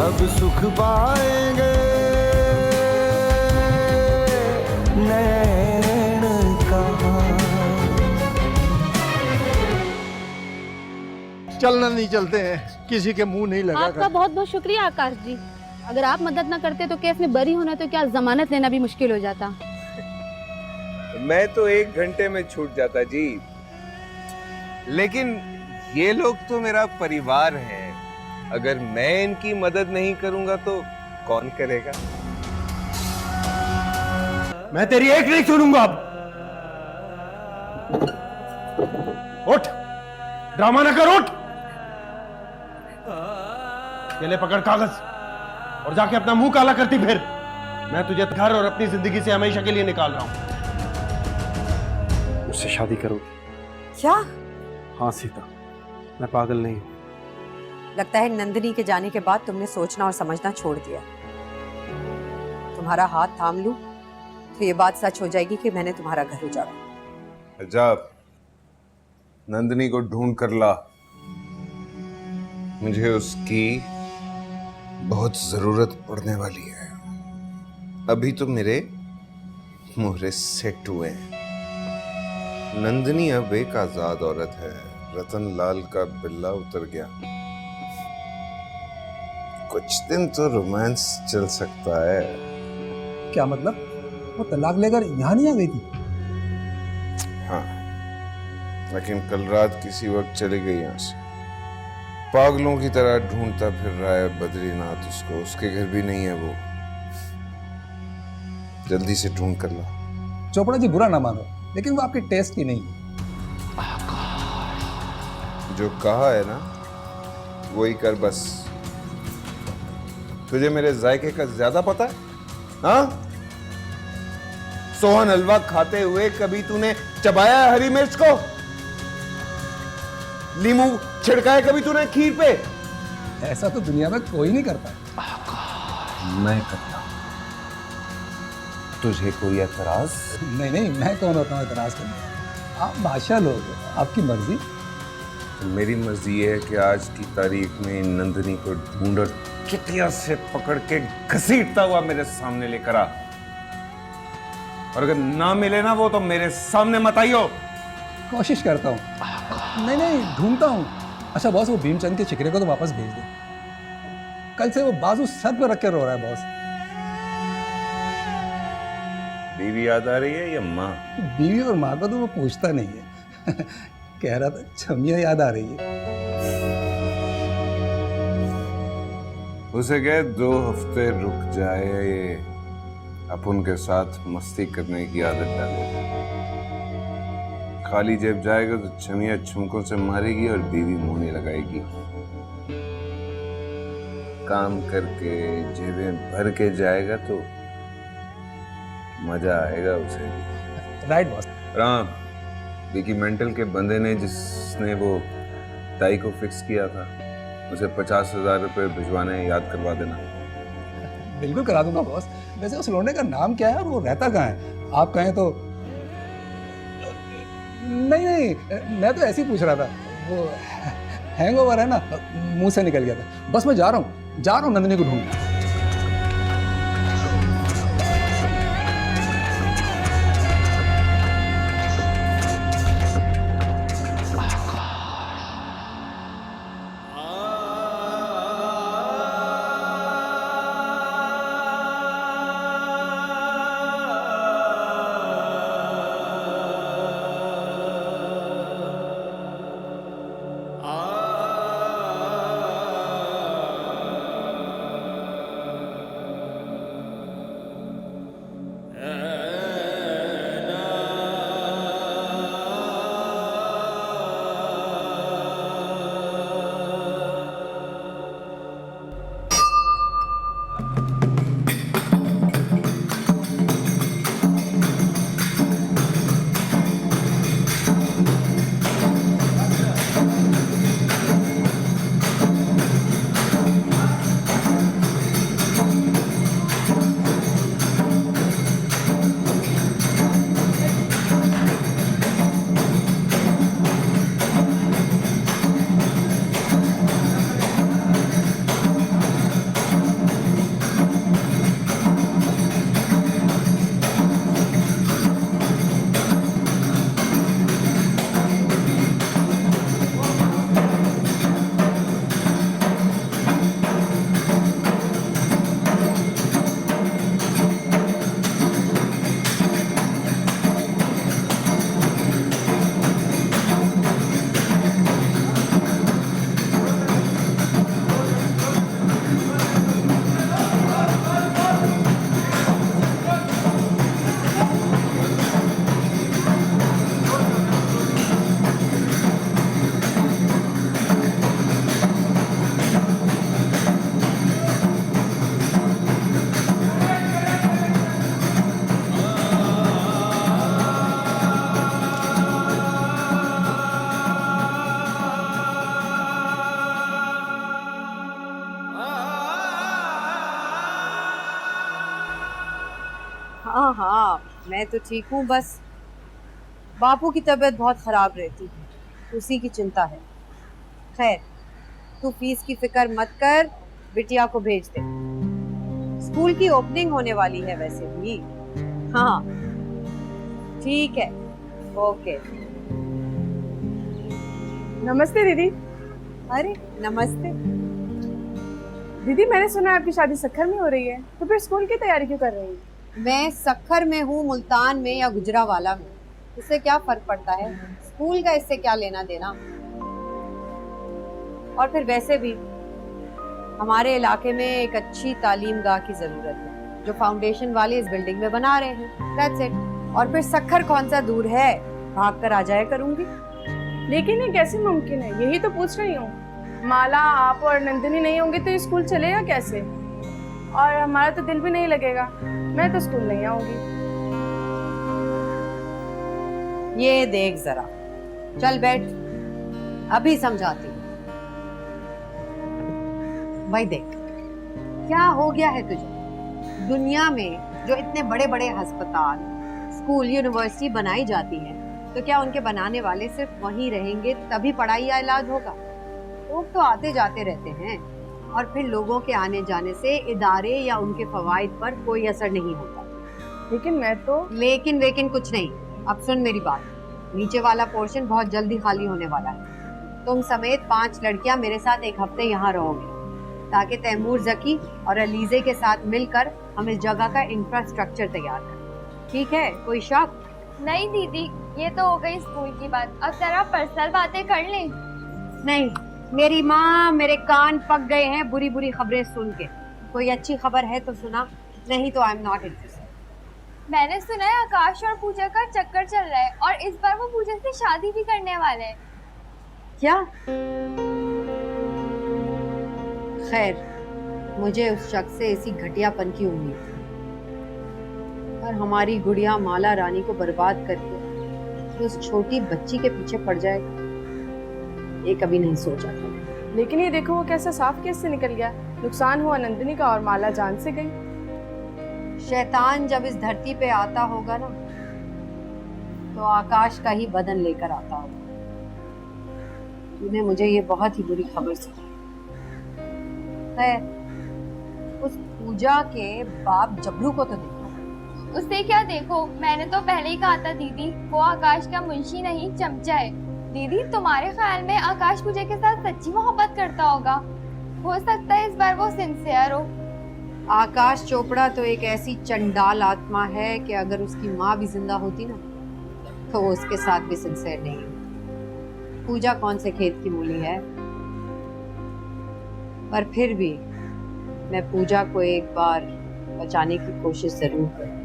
अब सुख पाएंगे नैन कहाँ। चलना नहीं चलते हैं, किसी के मुंह नहीं लगा आपका बहुत बहुत शुक्रिया आकाश जी। अगर आप मदद ना करते तो केस में बरी होना तो क्या जमानत लेना भी मुश्किल हो जाता। मैं तो 1 घंटे में छूट जाता जी, लेकिन ये लोग तो मेरा परिवार है। अगर मैं इनकी मदद नहीं करूंगा तो कौन करेगा? मैं तेरी एक नहीं सुनूंगा अब। उठ, ड्रामा ना कर, उठ। ये ले पकड़ कागज और जाके अपना मुंह काला करती फिर। मैं तुझे घर और अपनी जिंदगी से हमेशा के लिए निकाल रहा हूं। मुझसे शादी करोगी? क्या? हाँ सीता, मैं पागल नहीं हूं। लगता है नंदिनी के जाने के बाद तुमने सोचना और समझना छोड़ दिया। तुम्हारा हाथ थाम लूं तो ये बात सच हो जाएगी कि मैंने तुम्हारा घर उजाड़ा। जा, नंदिनी को ढूंढ कर ला। मुझे उसकी बहुत जरूरत पड़ने वाली है। अभी तो मेरे मोहरे सेट हुए हैं। नंदिनी अब एक आजाद औरत है। रतन लाल का बिल्ला उतर गया। कुछ दिन तो रोमांस चल सकता है। क्या मतलब? वो तलाक लेकर यहाँ नहीं आ गई थी? हाँ, लेकिन कल रात किसी वक्त चली गई यहाँ से। पागलों की तरह ढूंढता फिर रहा है बद्रीनाथ उसको। उसके घर भी नहीं है वो। जल्दी से ढूंढ कर ला। चोपड़ा जी बुरा ना मानो, लेकिन वो आपके टेस्ट की नहीं है। जो कहा है ना वही कर बस। तुझे मेरे जायके का ज्यादा पता है? हाँ, सोहन हलवा खाते हुए कभी तूने चबाया है हरी मिर्च को? नींबू छिड़काया कभी तूने खीर पे? ऐसा तो दुनिया में कोई नहीं करता। मैं करता। तुझे कोई एतराज? नहीं नहीं, मैं कौन होता हूँ एतराज करने? आप बादशाह लोग हो, आपकी मर्जी। मेरी मर्जी ये है कि आज की तारीख में नंदिनी को ढूंढ और किटिया से पकड़ के घसीटता हुआ मेरे सामने लेकर आ। और अगर ना मिले ना वो तो मेरे सामने मत आइयो। कोशिश करता हूँ। नहीं नहीं, ढूंढता हूँ। अच्छा बॉस, वो भीमचंद के चिकरे को तो वापस भेज दो। कल से वो बाजू सर पे रख के रो रहा है बॉस। बीवी याद आ रही है या माँ? बीवी और माँ को तो वो पूछता नहीं है। कह रहा था छमिया याद आ रही है। उसे कहे 2 हफ्ते रुक जाए, ये अपन के साथ मस्ती करने की आदत डाले। खाली जेब जाएगा तो छमिया झुमकों से मारेगी और बीवी मुंह लगाएगी। काम करके जेबें भर के जाएगा तो मजा आएगा उसे भी। Right boss. Ram, Vicky mental के बंदे ने जिसने वो टाई को फिक्स किया था, उसे 50,000 रुपए भिजवाने याद करवा देना। बिल्कुल करा दूंगा बॉस। वैसे उस लौंडे का नाम क्या है और वो रहता कहाँ है? आप कहें तो। नहीं नहीं, मैं तो ऐसे ही पूछ रहा था। वो हैंगओवर है ना, मुंह से निकल गया था। बस मैं जा रहा हूँ नंदिनी को ढूंढने। हाँ हाँ, मैं तो ठीक हूँ, बस बापू की तबीयत बहुत खराब रहती है, उसी की चिंता है। खैर, तू फीस की फिक्र मत कर, बिटिया को भेज दे। स्कूल की ओपनिंग होने वाली है वैसे भी। हाँ ठीक है, ओके। नमस्ते दीदी। अरे नमस्ते। दीदी मैंने सुना है आपकी शादी सक्खर में हो रही है, तो फिर स्कूल की तैयारी क्यों कर रही है? मैं सक्खर में हूँ, मुल्तान में या गुजरावाला में, इससे क्या फर्क पड़ता है? स्कूल का इससे क्या लेना देना? और फिर वैसे भी हमारे इलाके में एक अच्छी तालीम गाह की जरूरत है, जो फाउंडेशन वाले इस बिल्डिंग में बना रहे हैं। That's it. और फिर सक्खर कौन सा दूर है, भाग कर आ जाया करूंगी। लेकिन ये कैसे मुमकिन है, यही तो पूछ रही हूँ। माला, आप और नंदिनी नहीं होंगे तो ये स्कूल चलेगा कैसे? और हमारा तो दिल भी नहीं लगेगा, मैं तो स्कूल नहीं आऊंगी। ये देख जरा, चल बैठ, अभी समझाती हूँ। भाई देख, क्या हो गया है तुझे? दुनिया में जो इतने बड़े बड़े अस्पताल, स्कूल, यूनिवर्सिटी बनाई जाती है, तो क्या उनके बनाने वाले सिर्फ वहीं रहेंगे तभी पढ़ाई या इलाज होगा? लोग तो आते जाते रहते हैं, और फिर लोगों के आने जाने से इदारे या उनके फवाइद पर कोई असर नहीं होता। लेकिन मैं तो लेकिन वेकिन कुछ नहीं। अब सुन मेरी बात, नीचे वाला पोर्शन बहुत जल्दी खाली होने वाला है। तुम समेत 5 लड़कियां मेरे साथ एक हफ्ते यहाँ रहोगी, ताकि तैमूर, जकी और अलीजे के साथ मिलकर हम इस जगह का इंफ्रास्ट्रक्चर तैयार करें। ठीक है? कोई शक? नहीं दीदी, ये तो हो गई स्कूल की बात, अब जरा पर्सनल बातें कर लें। नहीं, मेरी माँ, मेरे कान पक गए हैं बुरी बुरी खबरें सुन के। कोई अच्छी खबर है तो सुना, नहीं तो आई एम नॉट इंटरेस्टेड। मैंने सुना है आकाश और पूजा का चक्कर चल रहा है और इस बार वो पूजा से शादी भी करने वाले हैं। क्या? खैर, मुझे उस शख्स से इसी घटियापन की उम्मीद थी, पर हमारी गुड़िया माला रानी को बर्बाद करके उस छोटी बच्ची के पीछे पड़ जाएगा, ये कभी नहीं सोचा था। लेकिन ये देखो, वो कैसा साफ केस से निकल गया। नुकसान हुआ नंदिनी का और माला जान से गई। शैतान जब इस धरती पे आता होगा ना, तो आकाश का ही बदन लेकर आता होगा। तूने मुझे ये बहुत ही बुरी खबर सुनाई। खैर, उस पूजा के बाप जबरू को तो देखो। उससे क्या देखो, मैंने तो पहले ही कहा था दीदी, वो आकाश का मुंशी नहीं चमचा है। दीदी, तुम्हारे ख्याल में आकाश पूजा के साथ सच्ची मोहब्बत करता होगा? हो सकता है इस बार वो सिंसियर हो। आकाश चोपड़ा तो एक ऐसी चंडाल आत्मा है कि अगर उसकी माँ भी जिंदा होती ना, तो वो उसके साथ भी सिंसियर नहीं। पूजा कौन से खेत की मूली है? पर फिर भी मैं पूजा को एक बार बचाने की कोशिश जरूर करूंगी।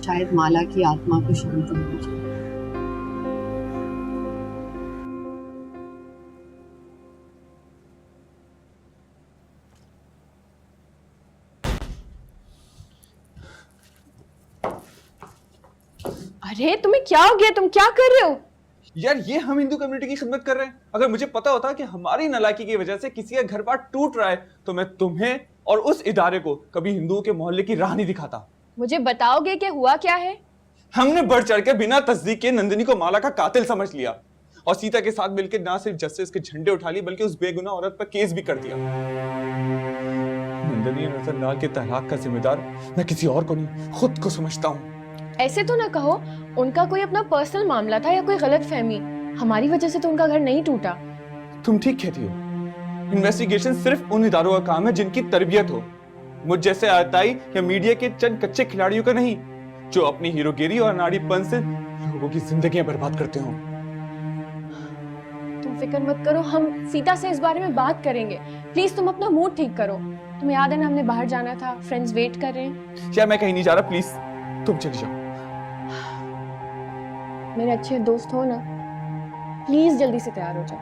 शायद माला की आत्मा को शांति मिल जाए। अरे तुम्हें क्या हो गया, तुम क्या कर रहे हो? यार ये हम हिंदू कम्युनिटी की खिदमत कर रहे हैं। अगर मुझे पता होता कि हमारी नालायकी की वजह से किसी का घर बार टूट रहा है, तो मैं तुम्हें और उस इदारे को कभी हिंदुओं के मोहल्ले की राह नहीं दिखाता। मुझे बताओगे कि हुआ क्या है? हमने बढ़ चढ़ के बिना तस्दीक के नंदिनी को माला का कातिल समझ लिया और सीता के साथ मिलकर ना सिर्फ जस्टिस के झंडे उठा लिए, बल्कि उस बेगुनाह औरत पर केस भी कर दिया। नंदिनी और रतनलाल के तलाक का जिम्मेदार मैं किसी और को नहीं, खुद को समझता हूँ। ऐसे तो ना कहो, उनका कोई अपना पर्सनल मामला था या कोई गलत फहमी। हमारी वजह से तो उनका घर नहीं टूटा। तुम ठीक कहती हो, इन्वेस्टिगेशन सिर्फ उन इदारों का काम है जिनकी तरबियत हो, मुझ जैसे आताई या मीडिया के चंद कच्चे खिलाड़ियों का नहीं, जो अपनी हीरोगिरी और नारीपन से लोगों की जिंदगियां बर्बाद करते हो। तुम फिक्र मत करो, हम सीता से इस बारे में बात करेंगे। प्लीज तुम अपना मूड ठीक करो। तुम्हें याद है ना, हमने बाहर जाना था, फ्रेंड्स वेट कर रहे हैं। यार मैं कहीं नहीं जा रहा, प्लीज तुम चली जाओ। मेरे अच्छे दोस्त हो ना, प्लीज जल्दी से तैयार हो जाओ।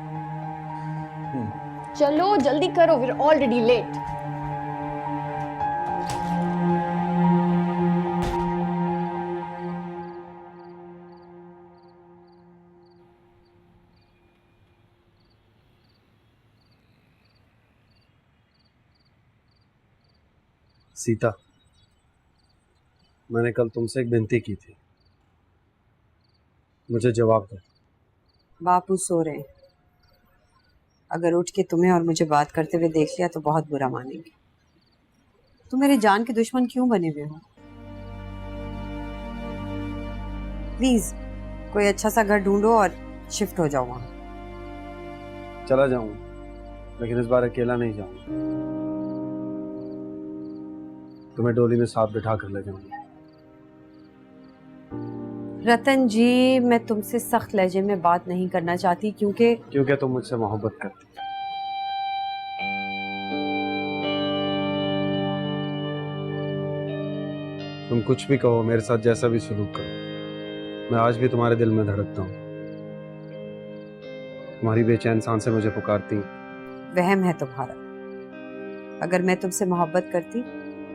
चलो जल्दी करो, we are already late. Sita, मैंने कल तुमसे एक विनती की थी, मुझे जवाब दो। बापू सो रहे हैं। अगर उठ के तुम्हें और मुझे बात करते हुए देख लिया तो बहुत बुरा मानेंगे। तुम मेरे जान के दुश्मन क्यों बने हुए हो? प्लीज कोई अच्छा सा घर ढूंढो और शिफ्ट हो जाओ वहां। चला जाऊंगा, लेकिन इस बार अकेला नहीं जाऊंगा। तुम्हें डोली में साथ बिठा कर ले जाऊंगा। रतन जी, मैं तुमसे सख्त लहजे में बात नहीं करना चाहती क्योंकि तुम मुझसे मोहब्बत करती। तुम कुछ भी कहो, मेरे साथ जैसा भी सलूक करो, मैं आज भी तुम्हारे दिल में धड़कता हूँ। तुम्हारी बेचैन सांसें मुझे पुकारती। वहम है तुम्हारा। अगर मैं तुमसे मोहब्बत करती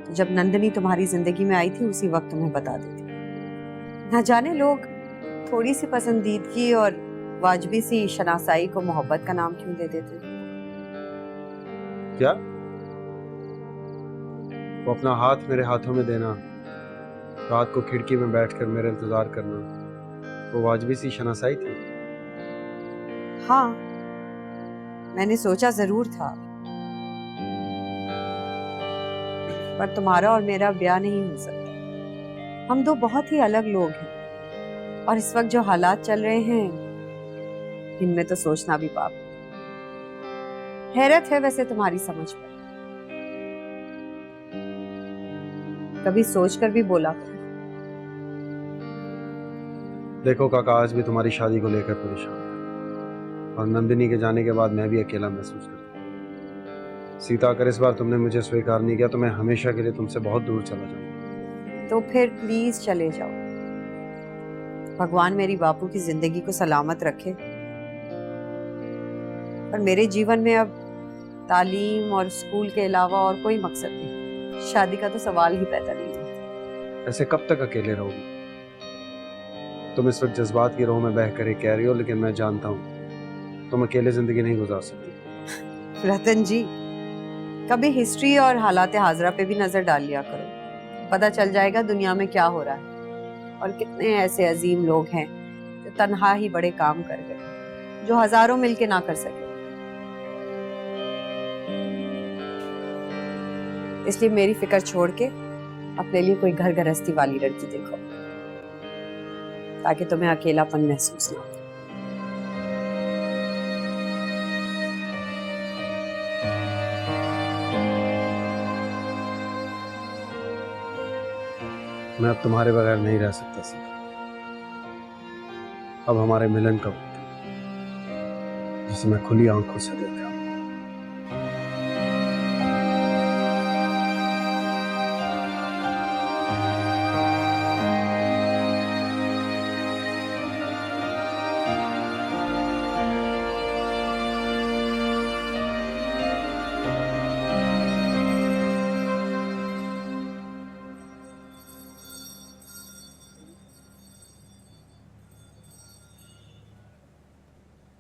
तो जब नंदनी तुम्हारी जिंदगी में आई थी उसी वक्त तुम्हें बता देती। ना जाने लोग थोड़ी सी पसंदीदगी और वाजबी सी शनासाई को मोहब्बत का नाम क्यों दे देते। क्या वो अपना हाथ मेरे हाथों में देना, रात को खिड़की में बैठकर मेरा इंतजार करना, वो वाजबी सी शनासाई थी? हाँ, मैंने सोचा जरूर था, पर तुम्हारा और मेरा ब्याह नहीं हो सकता। हम दो बहुत ही अलग लोग हैं और इस वक्त जो हालात चल रहे हैं इनमें तो सोचना भी पाप। हैरत है वैसे तुम्हारी समझ पर। कभी सोचकर भी बोला करो। देखो काका, आज भी तुम्हारी शादी को लेकर परेशान हूं और नंदिनी के जाने के बाद मैं भी अकेला महसूस करता हूं। सीता, अगर इस बार तुमने मुझे स्वीकार नहीं किया तो मैं हमेशा के लिए तुमसे बहुत दूर चला जाऊंगा। तो फिर प्लीज चले जाओ। भगवान मेरी बापू की जिंदगी को सलामत रखे। पर मेरे जीवन में अब तालीम और स्कूल के अलावा और कोई मकसद नहीं। शादी का तो सवाल ही पैदा नहीं होता। ऐसे कब तक अकेले रहोगी? तुम इस वक्त जज्बात की रोह में बह कर कह रही हो, लेकिन मैं जानता हूँ तुम अकेले जिंदगी नहीं गुजार सकती। रतन जी, कभी हिस्ट्री और हालात हाजरा पे भी नजर डाल लिया करो। पता चल जाएगा दुनिया में क्या हो रहा है और कितने ऐसे अजीम लोग हैं जो तन्हा ही बड़े काम कर गए, जो हजारों मिलके ना कर सके। इसलिए मेरी फिक्र छोड़ के अपने लिए कोई घर गृहस्थी वाली लड़की देखो, ताकि तुम्हें अकेलापन महसूस ना हो। मैं अब तुम्हारे बगैर नहीं रह सकता सीता। अब हमारे मिलन का वक्त है, जिसे मैं खुली आंखों से देख रहा हूं।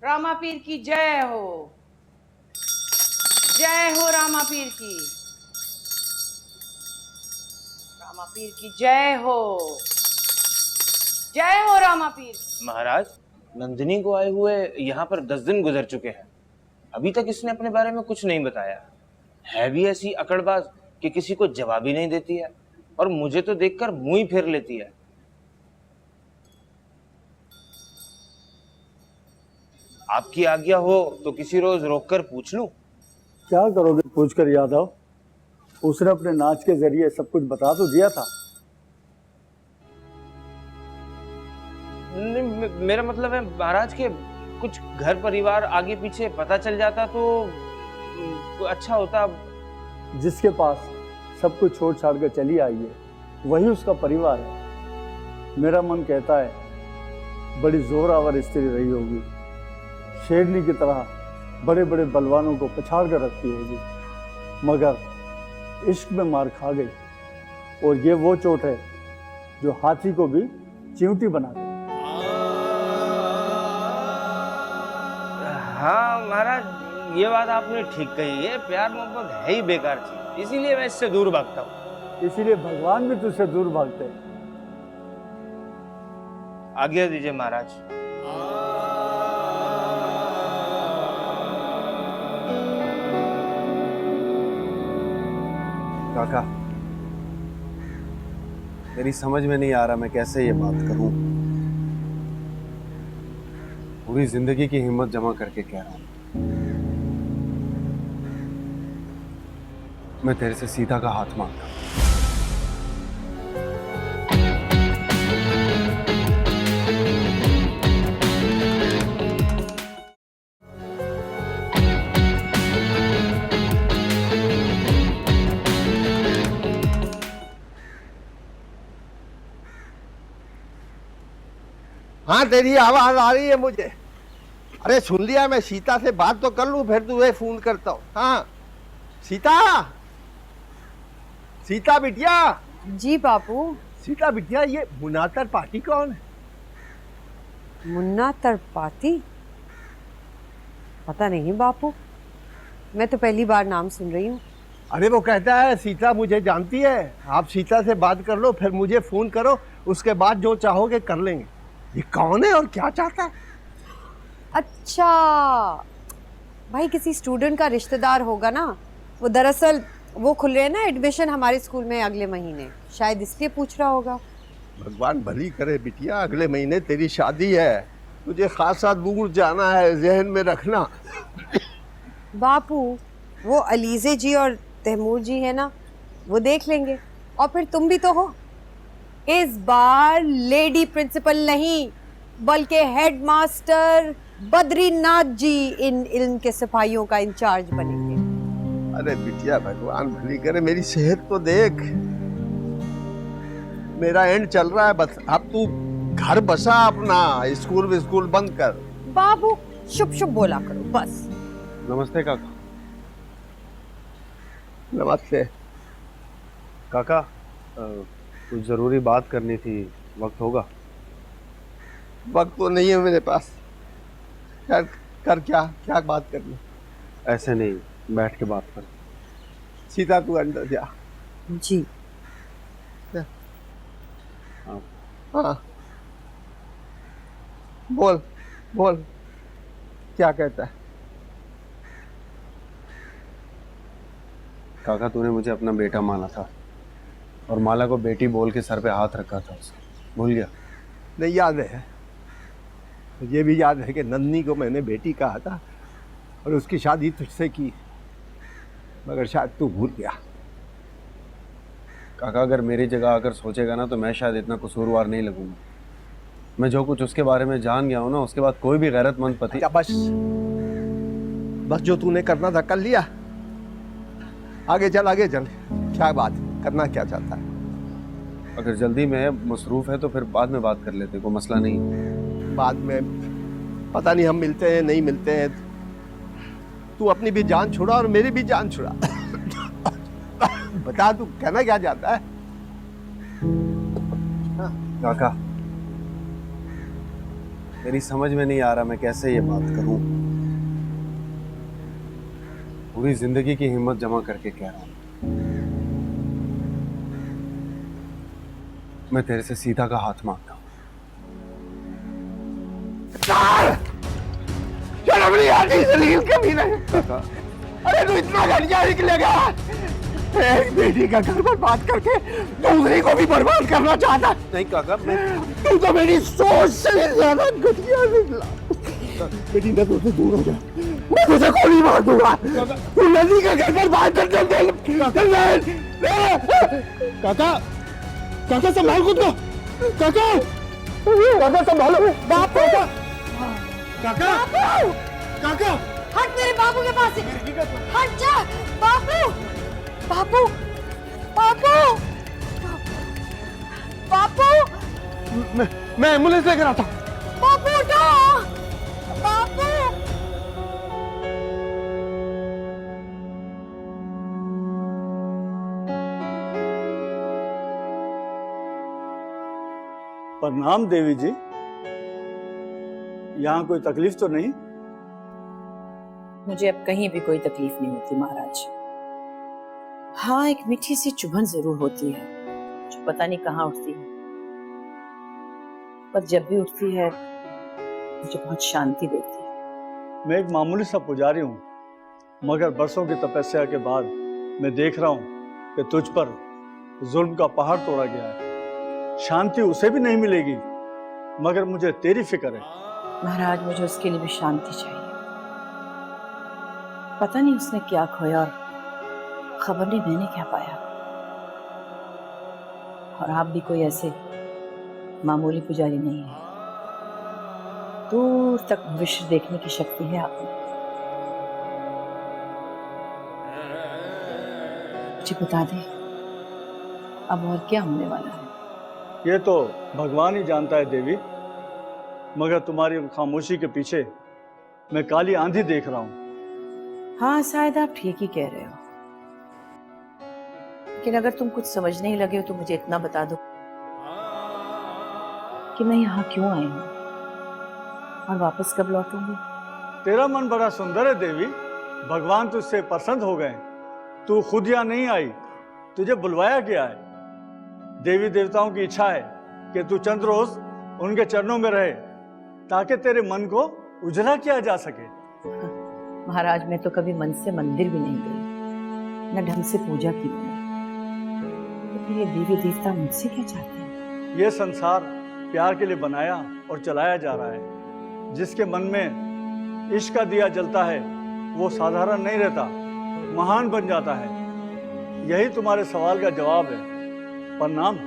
रामा पीर की जय हो, जय हो रामा पीर की, रामा पीर की जय हो, जय हो रामा पीर। महाराज, नंदिनी को आए हुए यहाँ पर 10 दिन गुजर चुके हैं, अभी तक इसने अपने बारे में कुछ नहीं बताया। है भी ऐसी अकड़बाज कि किसी को जवाब ही नहीं देती है और मुझे तो देखकर मुंह ही फेर लेती है। आपकी आज्ञा हो तो किसी रोज रोककर पूछ लूं? क्या करोगे पूछकर यादव? उसने अपने नाच के जरिए सब कुछ बता तो दिया था। मेरा मतलब है महाराज के कुछ घर परिवार आगे पीछे पता चल जाता तो अच्छा होता। जिसके पास सब कुछ छोड़ छाड़ कर चली आई है वही उसका परिवार है। मेरा मन कहता है बड़ी जोरावर स्त्री रही होगी, शेरनी की तरह बड़े बड़े बलवानों को पछाड़ कर रखती होगी, मगर इश्क में मार खा गई। और ये वो चोट है जो हाथी को भी चिमटी बना दे। हाँ महाराज, ये बात आपने ठीक कही है। प्यार मोहब्बत है ही बेकार चीज, इसीलिए मैं इससे दूर भागता हूँ। इसीलिए भगवान भी तुझसे दूर भागते हैं। आज्ञा दीजिए महाराज। काका, मेरी समझ में नहीं आ रहा मैं कैसे ये बात करूं। पूरी जिंदगी की हिम्मत जमा करके कह रहा हूं, मैं तेरे से सीता का हाथ मांगता हूं। हाँ, तेरी आवाज आ रही है मुझे। अरे सुन लिया, मैं सीता से बात तो कर लूं, फिर तुझे फोन करता हूँ। हाँ सीता, सीता बिटिया। जी बापू। सीता बिटिया, ये मुन्ना त्रिपाठी कौन है? मुन्ना त्रिपाठी? पता नहीं बापू, मैं तो पहली बार नाम सुन रही हूँ। अरे वो कहता है सीता मुझे जानती है, आप सीता से बात कर लो, फिर मुझे फोन करो, उसके बाद जो चाहोगे कर लेंगे। ये कौन है और क्या चाहता है? अच्छा भाई, किसी स्टूडेंट का रिश्तेदार होगा ना। वो दरअसल वो खुल रहे हैं ना एडमिशन हमारे स्कूल में अगले महीने, शायद इसलिए पूछ रहा होगा। भगवान भली करे बिटिया, अगले महीने तेरी शादी है, तुझे खासा दूर जाना है, जहन में रखना। बापू, वो अलीजे जी और तैमूर जी है ना, वो देख लेंगे। और फिर तुम भी तो हो। इस बार लेडी प्रिंसिपल नहीं, बल्कि हेडमास्टर बद्रीनाथ जी इन इल्म के सिपाहियों का इंचार्ज बनेंगे। अरे बिटिया, भगवान भली करे, मेरी सेहत तो देख, मेरा एंड चल रहा है बस। अब तू घर बसा अपना, स्कूल बंद कर। बाबू शुभ शुभ बोला करो बस। नमस्ते काका। नमस्ते काका, कुछ जरूरी बात करनी थी, वक्त होगा? वक्त तो नहीं है मेरे पास। कर क्या बात करनी? ऐसे नहीं, बैठ के बात कर। सीता तू अंदर जा। जी। हाँ बोल क्या कहता है? काका, तूने मुझे अपना बेटा माना था और माला को बेटी बोल के सर पे हाथ रखा था, उसे भूल गया? नहीं, याद है। ये भी याद है कि नंदनी को मैंने बेटी कहा था और उसकी शादी तुझसे की, मगर शायद तू भूल गया। काका, अगर मेरी जगह आकर सोचेगा ना तो मैं शायद इतना कसूरवार नहीं लगूंगा। मैं जो कुछ उसके बारे में जान गया हूं ना, उसके बाद कोई भी गैरतमंद पति। बस जो तूने करना था कर लिया। आगे चल क्या बात करना, क्या चाहता है? अगर जल्दी में मसरूफ है तो फिर बाद में बात कर लेते, कोई मसला नहीं। बाद में पता नहीं हम मिलते हैं नहीं मिलते हैं। तू अपनी भी जान छुड़ा और मेरी भी जान छुड़ा। बता तू कहना क्या चाहता है? काका, मेरी समझ में नहीं आ रहा मैं कैसे ये बात करूं। पूरी जिंदगी की हिम्मत जमा करके कह रहा हूं, मैं तेरे से सीता का हाथ मांगता हूं। अरे तू इतना घटिया निकलेगा? एक बेटी का घर बर्बाद करके दूसरी को भी बर्बाद करना चाहता? नहीं काका, तू तो मेरी सोच से ज्यादा घटिया निकला। बेटी मैं तुझसे दूर हो जा, मैं तुझे गोली मार दूंगा। तू नदी का घर बर्बाद कर दे। काका संभाल खुद को। काका संभालो। बापू, काका हट मेरे बाबू के पास से, हट जा। बापू बापू बापू बापू, मैं एम्बुलेंस लेकर आता हूँ। बापू उठो, बापू। प्रणाम देवी जी, यहाँ कोई तकलीफ तो नहीं? मुझे अब कहीं भी कोई तकलीफ नहीं होती महाराज। हाँ, एक मीठी सी चुभन जरूर होती है जो पता नहीं कहाँ उठती है, पर जब भी उठती है मुझे बहुत शांति देती है। मैं एक मामूली सा पुजारी हूँ, मगर बरसों की तपस्या के बाद मैं देख रहा हूँ कि तुझ पर जुल्म का पहाड़ तोड़ा गया है। शांति उसे भी नहीं मिलेगी, मगर मुझे तेरी फिक्र है। महाराज, मुझे उसके लिए भी शांति चाहिए। पता नहीं उसने क्या खोया और खबर नहीं मैंने क्या पाया। और आप भी कोई ऐसे मामूली पुजारी नहीं है, दूर तक भविष्य देखने की शक्ति है आप में। मुझे बता दे अब और क्या होने वाला है। ये तो भगवान ही जानता है देवी, मगर तुम्हारी खामोशी के पीछे मैं काली आंधी देख रहा हूँ। हाँ, शायद आप ठीक ही कह रहे हो, लेकिन अगर तुम कुछ समझने ही लगे हो तो मुझे इतना बता दो कि मैं यहाँ क्यों आई हूँ और वापस कब लौटूंगी। तेरा मन बड़ा सुंदर है देवी, भगवान तुझसे प्रसन्न हो गए। तू खुद यहाँ नहीं आई, तुझे बुलवाया गया है। देवी देवताओं की इच्छा है कि तू चंद रोज उनके चरणों में रहे, ताकि तेरे मन को उजला किया जा सके। महाराज, मैं तो कभी मन से मंदिर भी नहीं गई, न ढंग से पूजा की मैंने। तो फिर ये देवी देवता मुझसे क्या चाहते हैं? ये संसार प्यार के लिए बनाया और चलाया जा रहा है। जिसके मन में इश्क का दिया जलता है वो साधारण नहीं रहता, महान बन जाता है। यही तुम्हारे सवाल का जवाब है। प्रणाम।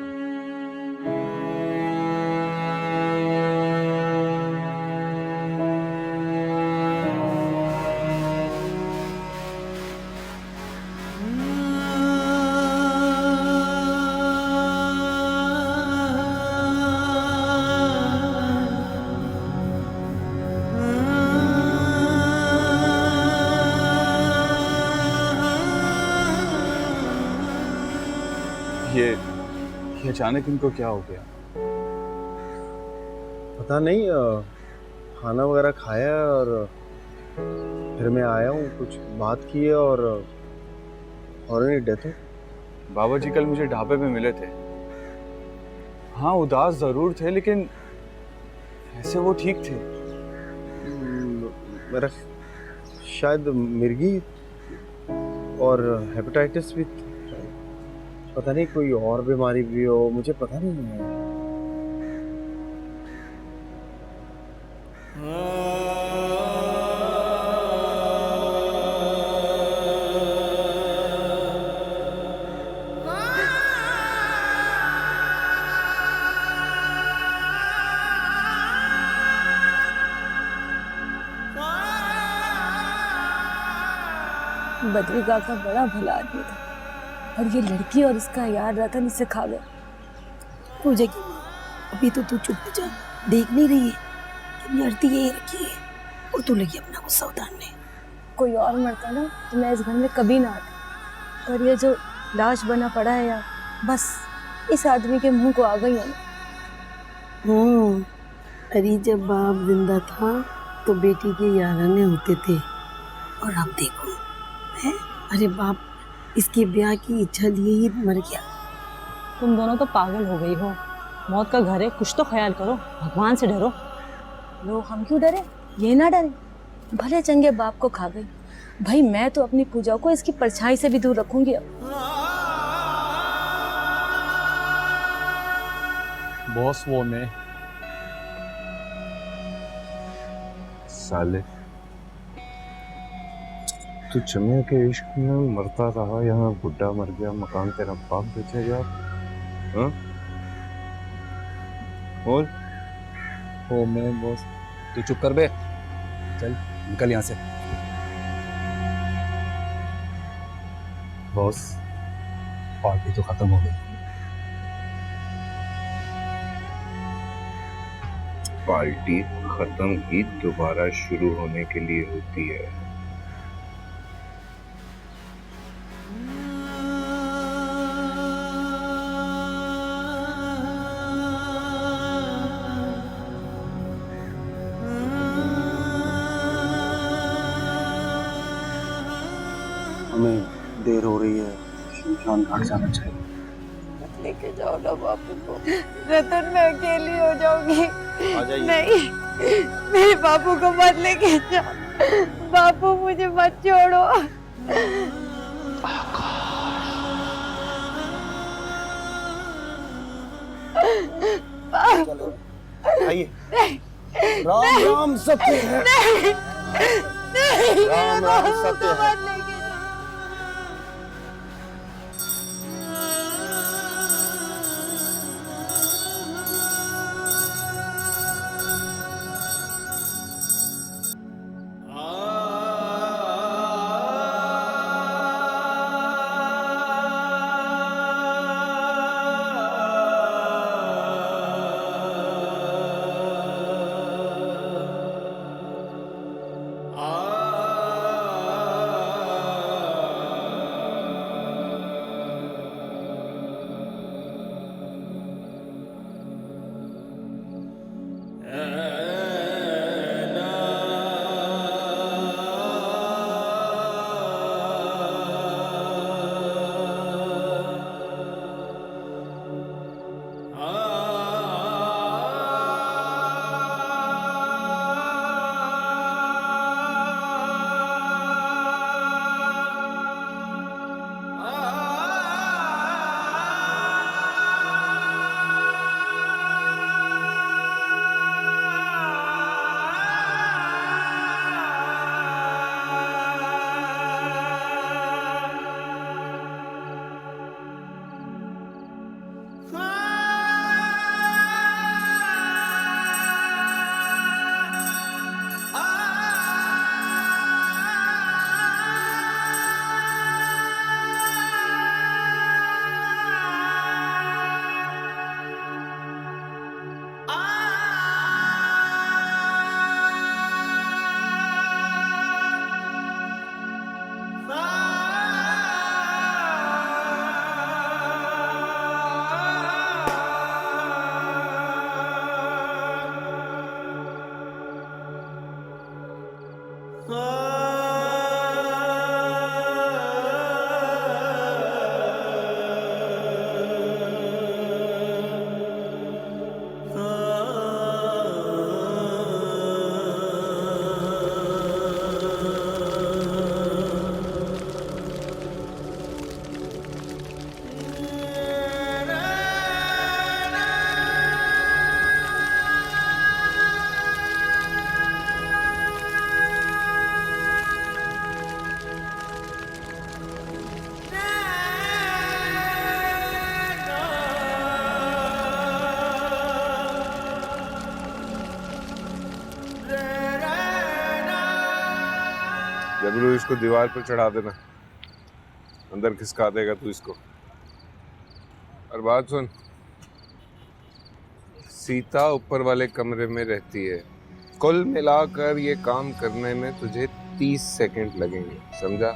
ये अचानक इनको क्या हो गया? पता नहीं, खाना वगैरह खाया और फिर मैं आया हूँ, कुछ बात की है और फौरन डेथ हो। बाबा जी कल मुझे ढाबे पे मिले थे। हाँ, उदास जरूर थे, लेकिन ऐसे वो ठीक थे। मेरा शायद मिर्गी और हेपेटाइटिस भी, पता नहीं कोई और बीमारी भी हो, मुझे पता नहीं है। बद्री काका बड़ा भला आदमी था, और ये लड़की और इसका यार रतन इसे खा गए। पूजा की अभी तो तू चुप जा, देख नहीं रही है कि आरती यही रखी है और तू लगी अपना गुस्सा उतारने। कोई और मरता ना तो मैं इस घर में कभी ना आती, पर ये जो लाश बना पड़ा है यार, बस इस आदमी के मुंह को आ गई है। अरे जब बाप जिंदा था तो बेटी के याराने होते थे, और अब देखो है, अरे बाप इसके ब्याह की इच्छा लिए ही मर गया। तुम दोनों तो पागल हो गई हो। मौत का घर है, कुछ तो ख्याल करो, भगवान से डरो। लो, हम क्यों डरे? ये ना डरे, भले चंगे बाप को खा गई। भाई मैं तो अपनी पूजा को इसकी परछाई से भी दूर रखूंगी अब। बॉस, वो मैं साले, तू चमिया के इश्क में मरता रहा, यहाँ बुढ़ा मर गया, मकान तेरा बाप बेचेगा। हाँ? और ओ मैं बॉस, तू चुप कर बे, चल निकल यहाँ से। बॉस, पार्टी तो खत्म हो गई। पार्टी खत्म ही दोबारा शुरू होने के लिए होती है। हमें देर हो रही है, शमशान घाट जाना चाहिए। लेके जाओ ना बापू को। रतन मैं अकेली हो जाऊंगी। आ जाइए। नहीं, मेरे बापू को मत लेके जाओ। बापू मुझे मत छोड़ो। चलो आइए। राम राम सत्य है। नहीं, राम राम सत्य है। जबरू इसको दीवार पर चढ़ा देना, अंदर खिसका देगा तू इसको। और बात सुन, सीता ऊपर वाले कमरे में रहती है। कुल मिलाकर ये काम करने में तुझे 30 सेकंड लगेंगे, समझा?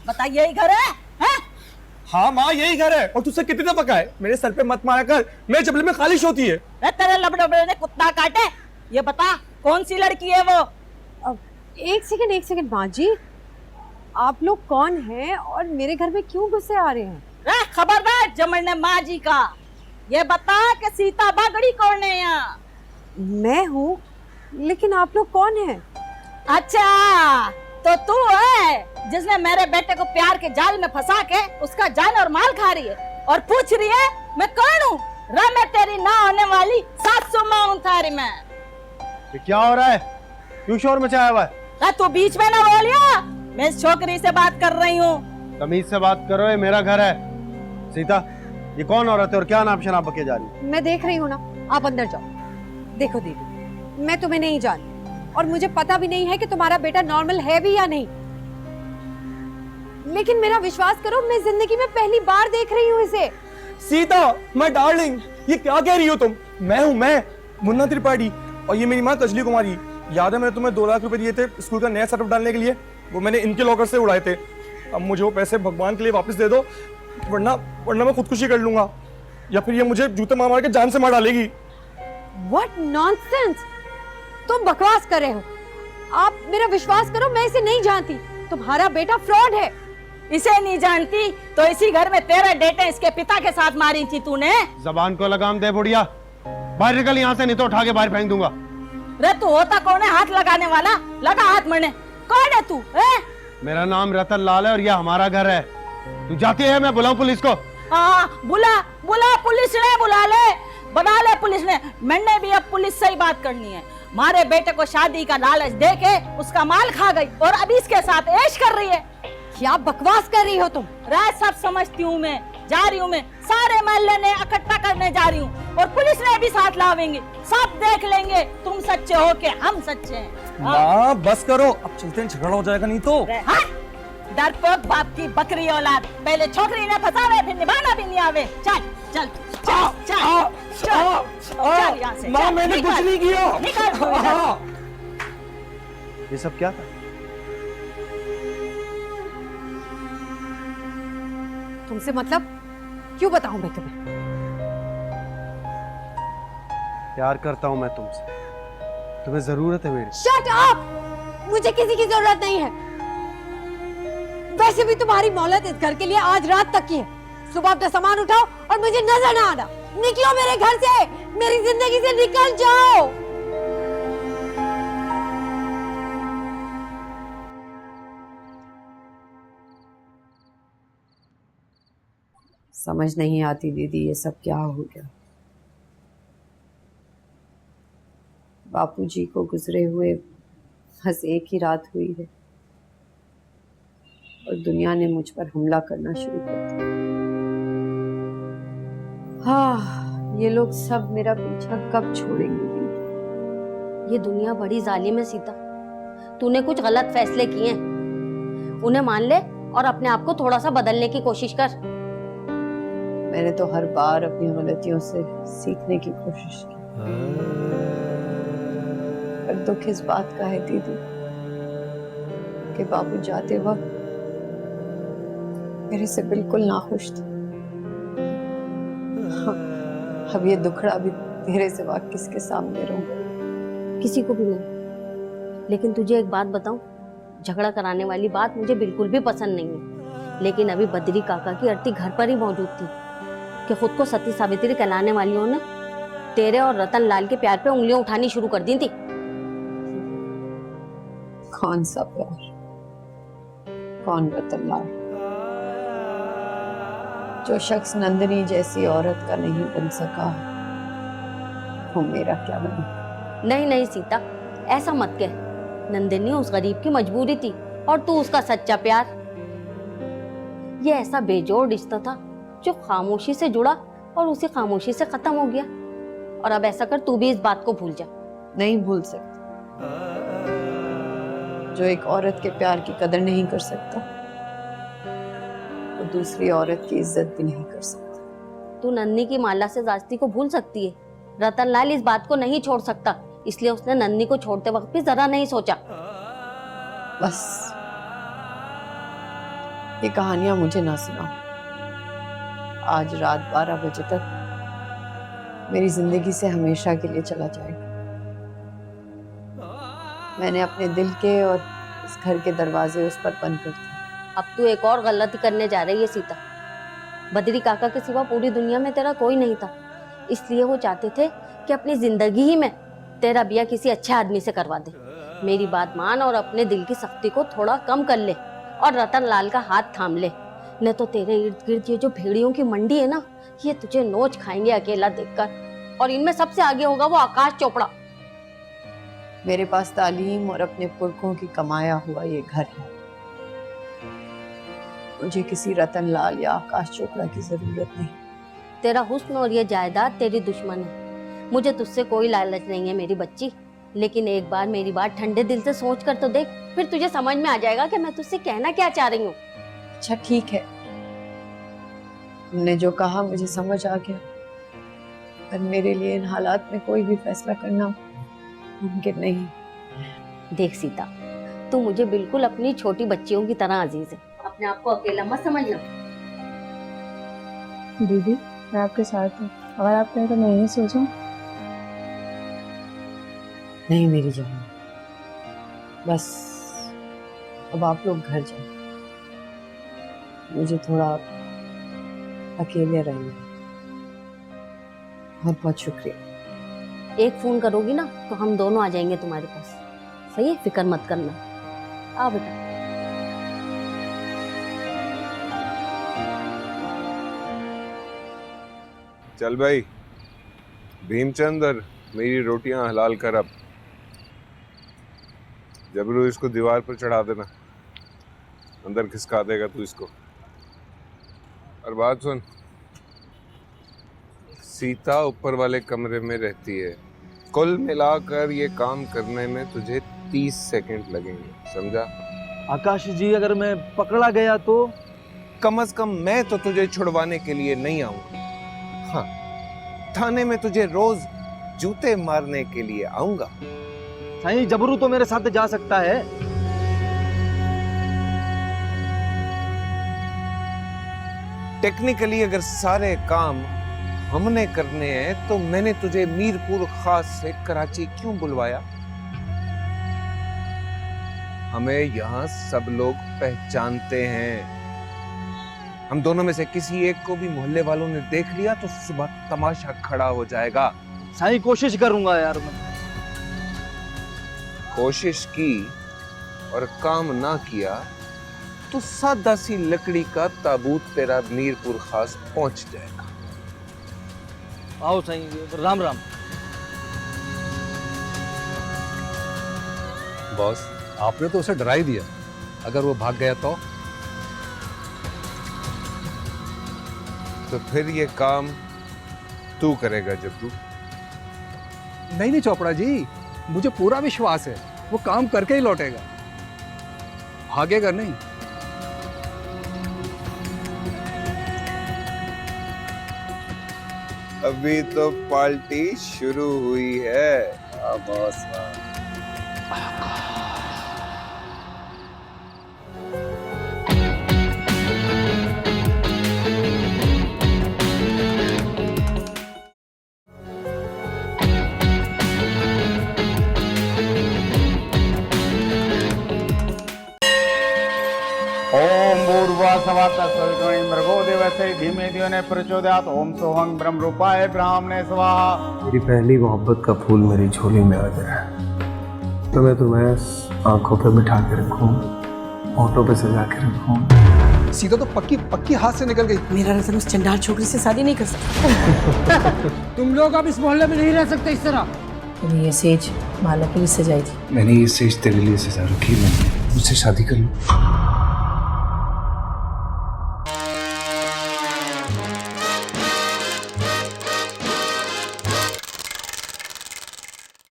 बता यही घर है? हाँ माँ यही घर है। और तुझसे कितनी दफा कहा है मेरे सर पे मत मारा कर, मेरे जबले में खालिश होती है। तेरे लबड़े ने कुत्ता काटे। ये बता कौन सी लड़की है वो? एक सेकंड माँ जी, आप लोग कौन हैं और मेरे घर में क्यों घुसे आ रहे हैं? खबरदार जमने माँ जी का। ये बता कि सीता बागड़ी कौन है यहाँ? मैं हूँ, लेकिन आप लोग कौन हैं? अच्छा तो तू है जिसने मेरे बेटे को प्यार के जाल में फंसा के उसका जान और माल खा रही है और पूछ रही है मैं कौन हूँ? मैं तेरी ना होने वाली सासू माँ हूँ थारी में। ये क्या हो रहा है? क्यों शोर मचाया हुआ है? तू बीच में ना बोलिया, मैं इस छोकरी से बात कर रही हूँ। तमीज से बात करो, ये मेरा घर है। सीता, ये कौन औरत है और क्या नाम शनाब बके जा रही है? मैं देख रही हूँ ना, आप अंदर जाओ। देखो दीदी, मैं तुम्हें नहीं जानती और मुझे पता भी नहीं है कि तुम्हारा बेटा नॉर्मल है भी या नहीं। लेकिन मेरा विश्वास करो, मैं जिंदगी में पहली बार देख रही हूँ इसे। सीता, मैं डार्लिंग, ये क्या कह रही हो तुम? मैं मुन्ना त्रिपाठी, और ये मेरी माँ कजली कुमारी। याद है मैंने तुम्हें 2 लाख रुपए दिए थे स्कूल का नया सेटअप डालने के लिए? वो मैंने इनके लॉकर से उड़ाए थे। अब मुझे वो पैसे भगवान के लिए वापस दे दो, वरना मैं खुदकुशी कर लूंगा, या फिर ये मुझे जूते मार मार के जान से मार डालेगी। What nonsense! तुम बकवास कर रहे हो। आप मेरा विश्वास करो, मैं इसे नहीं जानती। तुम्हारा बेटा फ्रॉड है। इसे नहीं जानती तो इसी घर में तेरा डेटे इसके पिता के साथ मारी थी तूने। जबान को लगाम दे बुढ़िया, बाहर निकल यहाँ से, नहीं तो उठा के बाहर फेंक दूंगा। रे तू होता कौन है हाथ लगाने वाला? लगा हाथ मरने। कौन है तू? मेरा नाम रतन लाल है और यह हमारा घर है। तू जाती है, मैं बुलाऊं पुलिस को? हाँ, बुला पुलिस ने, बुला ले पुलिस ने। मैंने भी अब पुलिस से ही बात करनी है। मारे बेटे को शादी का लालच देके उसका माल खा गई और अभी इसके साथ ऐश कर रही है। क्या बकवास कर रही हो तुम? राय सब समझती हूँ मैं, जा रही हूँ मैं, सारे मोहल्ले ने इकट्ठा करने जा रही हूँ और पुलिस ने भी साथ लावेंगे। सब देख लेंगे तुम सच्चे हो के हम सच्चे हैं। माँ बस करो, अब चलते हैं, झगड़ा हो जाएगा नहीं तो। डरपोक बाप की बकरी औलाद, पहले छोकरी ने फंसावे फिर निभाना भी नहीं आवे। चल चल चल चल चल यहाँ से। माँ मैंने कुछ नहीं किया। निकल। ये सब क्या था? तुमसे मतलब क्यों बताऊं मैं तुम्हें? प्यार करता हूं मैं तुमसे, तुम्हें जरूरत है मेरी। Shut up! मुझे किसी की जरूरत नहीं है। वैसे भी तुम्हारी मोहलत इस घर के लिए आज रात तक की है। सुबह अपना सामान उठाओ और मुझे नजर ना आना। निकलो मेरे घर से, मेरी जिंदगी से निकल जाओ। समझ नहीं आती दीदी, ये सब क्या हो गया। बापूजी को गुजरे हुए बस एक ही रात हुई है और दुनिया ने मुझ पर हमला करना शुरू कर दिया। हाँ, ये लोग सब मेरा पीछा कब छोड़ेंगे? ये दुनिया बड़ी जालिम है सीता। तूने कुछ गलत फैसले किए हैं, उन्हें मान ले और अपने आप को थोड़ा सा बदलने की कोशिश कर। मैंने तो हर बार अपनी गलतियों से सीखने की कोशिश की, पर दुख इस बात का है दीदी कि बाबू जाते वक्त मेरे से बिल्कुल नाखुश थे। अब ये दुखड़ा भी तेरे सिवा किसके सामने रहूं? किसी को भी नहीं। लेकिन तुझे एक बात बताऊं, झगड़ा कराने वाली बात मुझे बिल्कुल भी पसंद नहीं है। लेकिन अभी बद्री काका की अर्थी घर पर ही मौजूद थी कि खुद को सती सावित्री कहलाने वालियों ने तेरे और रतन लाल के प्यार पे उंगलियां उठानी शुरू कर दी थी। कौन सा प्यार? कौन रतन लाल? जो शख्स नंदिनी जैसी औरत का नहीं बन सका, वो मेरा क्या बने? नहीं सीता, ऐसा मत कह। नंदिनी उस गरीब की मजबूरी थी और तू उसका सच्चा प्यार। ये ऐसा बेजोड़ रिश्ता था जो खामोशी से जुड़ा और उसी खामोशी से खत्म हो गया। और अब ऐसा कर, तू भी इस बात को भूल जा। नहीं भूल सकती। जो एक औरत के प्यार की कदर नहीं कर सकता, वो दूसरी औरत की इज्जत भी नहीं कर सकता। तू नन्नी की माला से जास्ती को भूल सकती है। रतन लाल इस बात को नहीं छोड़ सकता, इसलिए उसने नन्नी को छोड़ते वक्त भी जरा नहीं सोचा। बस ये कहानियां मुझे ना सुनाओ। आज रात 12 बजे तक मेरी जिंदगी से हमेशा के लिए चला जाएगा। मैंने अपने दिल के और इस घर के दरवाजे उस पर बंद कर दिए। अब तू एक और गलती करने जा रही है सीता। बद्री काका के सिवा पूरी दुनिया में तेरा कोई नहीं था, इसलिए वो चाहते थे कि अपनी जिंदगी ही में तेरा ब्याह किसी अच्छे आदमी से करवा दे। मेरी बात मान और अपने दिल की सख्ती को थोड़ा कम कर ले और रतन लाल का हाथ थाम ले, नहीं तो तेरे इर्द गिर्द ये जो भेड़ियों की मंडी है ना, ये तुझे नोच खाएंगे अकेला देखकर। और इनमें सबसे आगे होगा वो आकाश चोपड़ा। मेरे पास तालीम और अपने पुरखों की कमाया हुआ ये घर है। मुझे किसी रतन लाल या आकाश चोपड़ा की जरूरत नहीं। तेरा हुस्न और ये जायदाद तेरी दुश्मन है। मुझे तुझसे कोई लालच नहीं है मेरी बच्ची। लेकिन एक बार मेरी बात ठंडे दिल से सोच कर तो देख, फिर तुझे समझ में आ जाएगा कि मैं तुझसे कहना क्या चाह रही हूँ। अच्छा ठीक है, तुमने जो कहा मुझे समझ आ गया, पर मेरे लिए इन हालात में कोई भी फैसला करना मुमकिन नहीं। देख सीता, तू मुझे बिल्कुल अपनी छोटी बच्चियों की तरह अजीज है, अपने आप को अकेला मत समझना। दीदी मैं आपके साथ हूँ, अगर आप कहें तो मैं यही सोचूं। नहीं मेरी जान, बस अब आप लोग घर जाओ, मुझे थोड़ा अकेले रहना। बहुत बहुत शुक्रिया। एक फोन करोगी ना तो हम दोनों आ जाएंगे तुम्हारे पास, सही है? फिक्र मत करना। आओ बेटा। चल भाई, भीमचंद और मेरी रोटियां हलाल कर अब। जबरू इसको दीवार पर चढ़ा देना, अंदर खिसका देगा तू इसको। और बात सुन, सीता ऊपर वाले कमरे में रहती है। कुल मिलाकर ये काम करने में तुझे 30 सेकंड लगेंगे, समझा? आकाश जी, अगर मैं पकड़ा गया तो? कम से कम मैं तो तुझे छुड़वाने के लिए नहीं आऊंगा। हाँ, थाने में तुझे रोज जूते मारने के लिए आऊंगा। साईं, जबरू तो मेरे साथ जा सकता है। टेक्निकली अगर सारे काम हमने करने हैं तो मैंने तुझे मीरपुर खास से कराची क्यों बुलवाया? हमें यहाँ सब लोग पहचानते हैं। हम दोनों में से किसी एक को भी मोहल्ले वालों ने देख लिया तो सुबह तमाशा खड़ा हो जाएगा। साईं, कोशिश करूंगा यार मैं। कोशिश की और काम ना किया तो सादा सी लकड़ी का ताबूत तेरा मीरपुर खास पहुंच जाएगा। आओ साईं, राम राम। बॉस, आपने तो उसे डरा ही दिया। अगर वो भाग गया तो फिर ये काम तू करेगा जब्बू। नहीं चोपड़ा जी, मुझे पूरा विश्वास है वो काम करके ही लौटेगा, भागेगा नहीं। अभी तो पार्टी शुरू हुई है। बॉस, ओम भूर्भुवस्सुः मृगो देवस्य धीमे धियो प्रचोदयात्। ओम सोहं ब्रह्म रूपाय ब्राह्मणे स्वाहा। मेरी पहली मोहब्बत का फूल मेरी झोली में आ गया है, तो मैं तुम्हें आंखों पे बिठा के रखूं, होठों पे सजा के रखूं। सीता तो पक्की हाथ से निकल गई। मेरा रतन उस चंडाल छोकरी से शादी नहीं कर सकता। तुम लोग अब इस मोहल्ले में नहीं रह सकते इस तरह। ये सेज माला के लिए सजाई थी। मैंने ये सेज तेरे लिए सजा रखी, मैंने मुझसे शादी कर लो।